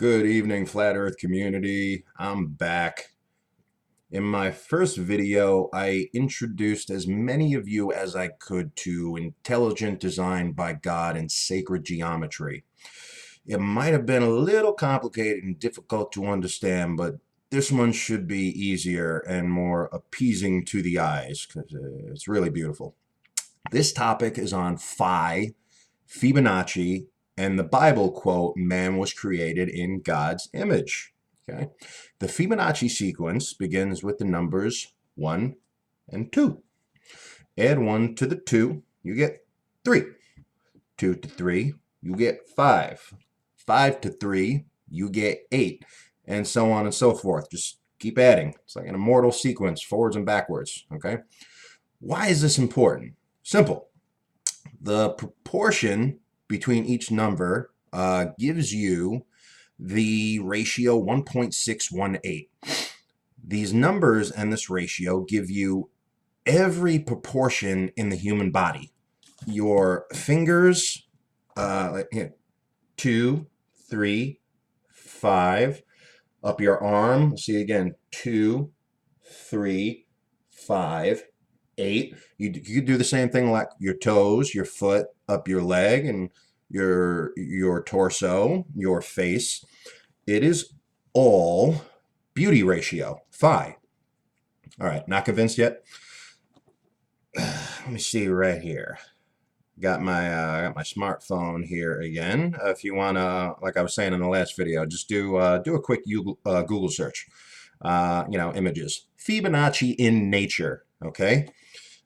Good evening, Flat Earth community. I'm back. In my first video, I introduced as many of you as I could to intelligent design by God and sacred geometry. It might have been a little complicated and difficult to understand, but this one should be easier and more appeasing to the eyes because it's really beautiful. This topic is on phi, Fibonacci, and the Bible quote, man was created in God's image. Okay. The Fibonacci sequence begins with the numbers 1 and 2. Add 1 to the 2, you get 3. 2 to 3, you get 5. 5 to 3, you get 8. And so on and so forth. Just keep adding. It's like an immortal sequence, forwards and backwards. Okay. Why is this important? Simple. The proportion between each number gives you the ratio 1.618. These numbers and this ratio give you every proportion in the human body. Your fingers, here, 2, 3, 5. Up your arm, see again, 2, 3, 5, 8. You could do the same thing like your toes, your foot, up your leg, and your torso, your face. It is all beauty ratio, phi. All right, not convinced yet? Let me see right here. Got my smartphone here again. If you wanna, like I was saying in the last video, just do a quick Google search. Images. Fibonacci in nature. Okay.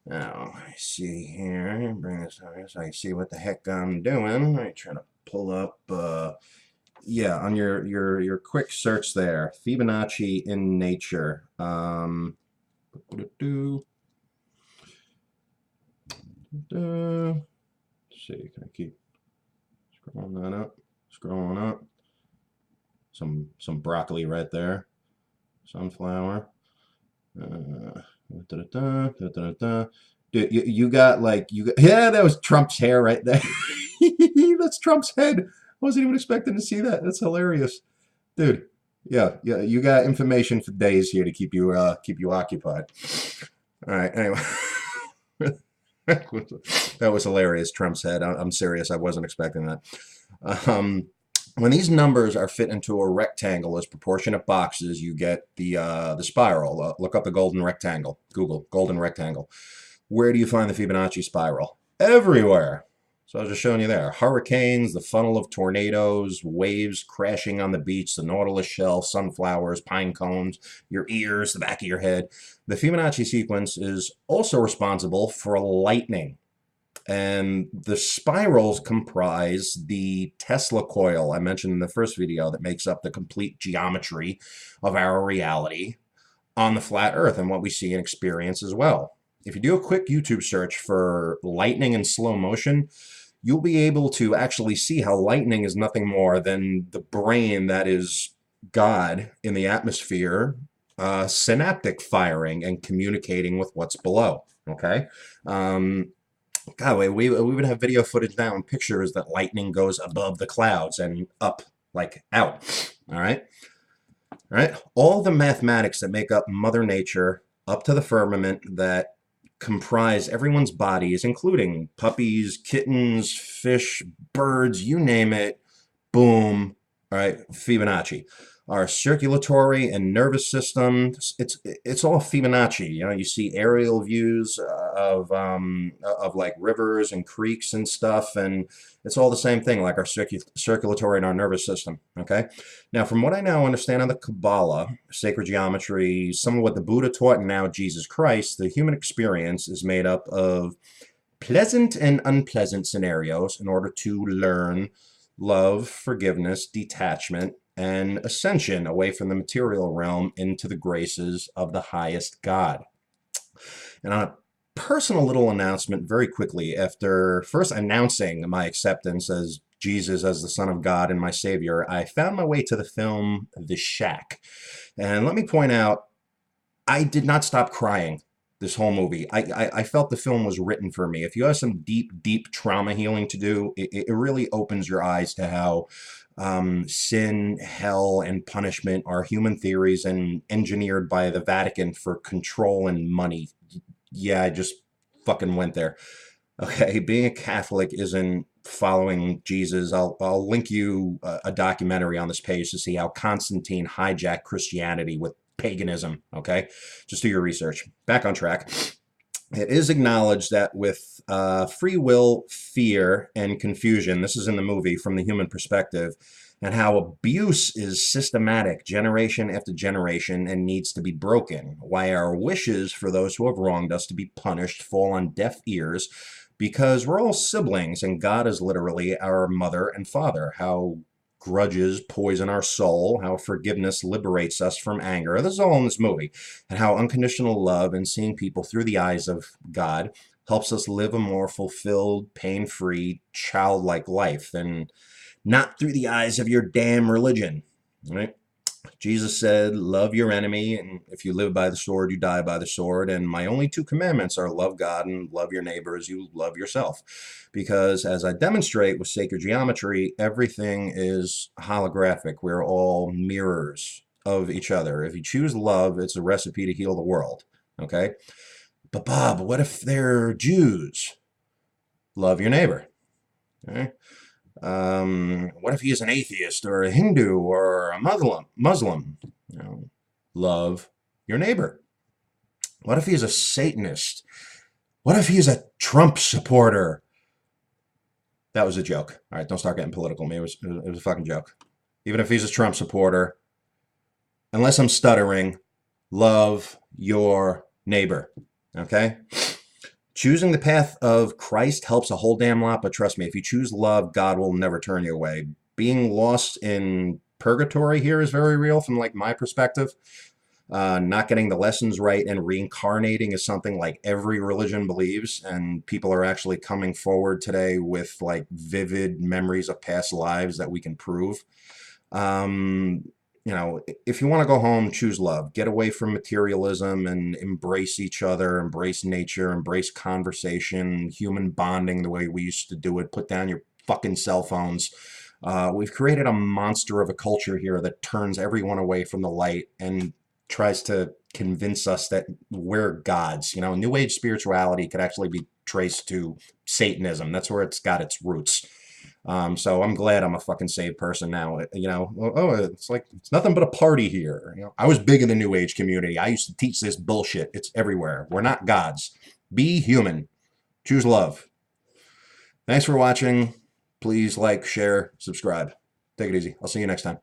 Now I see here. Bring this over so I can see what the heck I'm doing. I'm trying to pull up. Yeah, on your quick search there, Fibonacci in nature. See, can I keep scrolling that up? Scrolling up. Some broccoli right there. Sunflower. Dude, you got yeah, that was Trump's hair right there. That's Trump's head. I wasn't even expecting to see that. That's hilarious, dude. Yeah, you got information for days here to keep you occupied. All right, anyway. That was hilarious, Trump's head. I'm serious. I wasn't expecting that. When these numbers are fit into a rectangle as proportionate boxes, you get the spiral. Look up the golden rectangle. Google golden rectangle. Where do you find the Fibonacci spiral? Everywhere. So I was just showing you there. Hurricanes, the funnel of tornadoes, waves crashing on the beach, the nautilus shell, sunflowers, pine cones, your ears, the back of your head. The Fibonacci sequence is also responsible for lightning. And the spirals comprise the Tesla coil I mentioned in the first video that makes up the complete geometry of our reality on the flat earth and what we see and experience as well. If you do a quick YouTube search for lightning in slow motion, you'll be able to actually see how lightning is nothing more than the brain that is God in the atmosphere, synaptic firing and communicating with what's below. Okay. God, we would have video footage now and pictures that lightning goes above the clouds and up, like out. All right. All right. All the mathematics that make up Mother Nature up to the firmament that comprise everyone's bodies, including puppies, kittens, fish, birds, you name it. Boom. All right. Fibonacci. Our circulatory and nervous system, it's all Fibonacci. You know, you see aerial views of like rivers and creeks and stuff, and it's all the same thing, like our circulatory and our nervous system. Okay. Now, from what I now understand of the Kabbalah, sacred geometry, some of what the Buddha taught, and now Jesus Christ, the human experience is made up of pleasant and unpleasant scenarios in order to learn love, forgiveness, detachment, and ascension away from the material realm into the graces of the highest God. And on a personal little announcement very quickly, after first announcing my acceptance as Jesus as the Son of God and my Savior, I found my way to the film The Shack. And let me point out, I did not stop crying this whole movie. I felt the film was written for me. If you have some deep trauma healing to do, it really opens your eyes to how sin, hell, and punishment are human theories and engineered by the Vatican for control and money. Yeah, I just fucking went there. Okay, being a Catholic isn't following Jesus. I'll link you a documentary on this page to see how Constantine hijacked Christianity with paganism. Okay, just do your research. Back on track. It is acknowledged that with free will, fear, and confusion, this is in the movie from the human perspective, and how abuse is systematic, generation after generation, and needs to be broken. Why our wishes for those who have wronged us to be punished fall on deaf ears, because we're all siblings, and God is literally our mother and father. How grudges poison our soul, how forgiveness liberates us from anger. This is all in this movie. And how unconditional love and seeing people through the eyes of God helps us live a more fulfilled, pain-free, childlike life, and not through the eyes of your damn religion. Right? Jesus said, love your enemy, and if you live by the sword, you die by the sword. And my only two commandments are love God and love your neighbor as you love yourself. Because as I demonstrate with sacred geometry, everything is holographic. We're all mirrors of each other. If you choose love, it's a recipe to heal the world. Okay? But Bob, what if they're Jews? Love your neighbor. Okay? What if he is an atheist or a Hindu or a Muslim? You know, love your neighbor. What if he is a Satanist? What if he is a Trump supporter? That was a joke. All right, don't start getting political. It was a fucking joke. Even if he's a Trump supporter, unless I'm stuttering, love your neighbor. Okay? Choosing the path of Christ helps a whole damn lot, but trust me, if you choose love, God will never turn you away. Being lost in purgatory here is very real from like my perspective. Not getting the lessons right and reincarnating is something like every religion believes, and people are actually coming forward today with like vivid memories of past lives that we can prove. You know, if you want to go home, choose love. Get away from materialism and embrace each other, embrace nature, embrace conversation, human bonding the way we used to do it. Put down your fucking cell phones. We've created a monster of a culture here that turns everyone away from the light and tries to convince us that we're gods. You know, New Age spirituality could actually be traced to Satanism. That's where it's got its roots. So I'm glad I'm a fucking saved person now. You know, it's like, it's nothing but a party here. You know, I was big in the New Age community. I used to teach this bullshit. It's everywhere. We're not gods. Be human. Choose love. Thanks for watching. Please like, share, subscribe. Take it easy. I'll see you next time.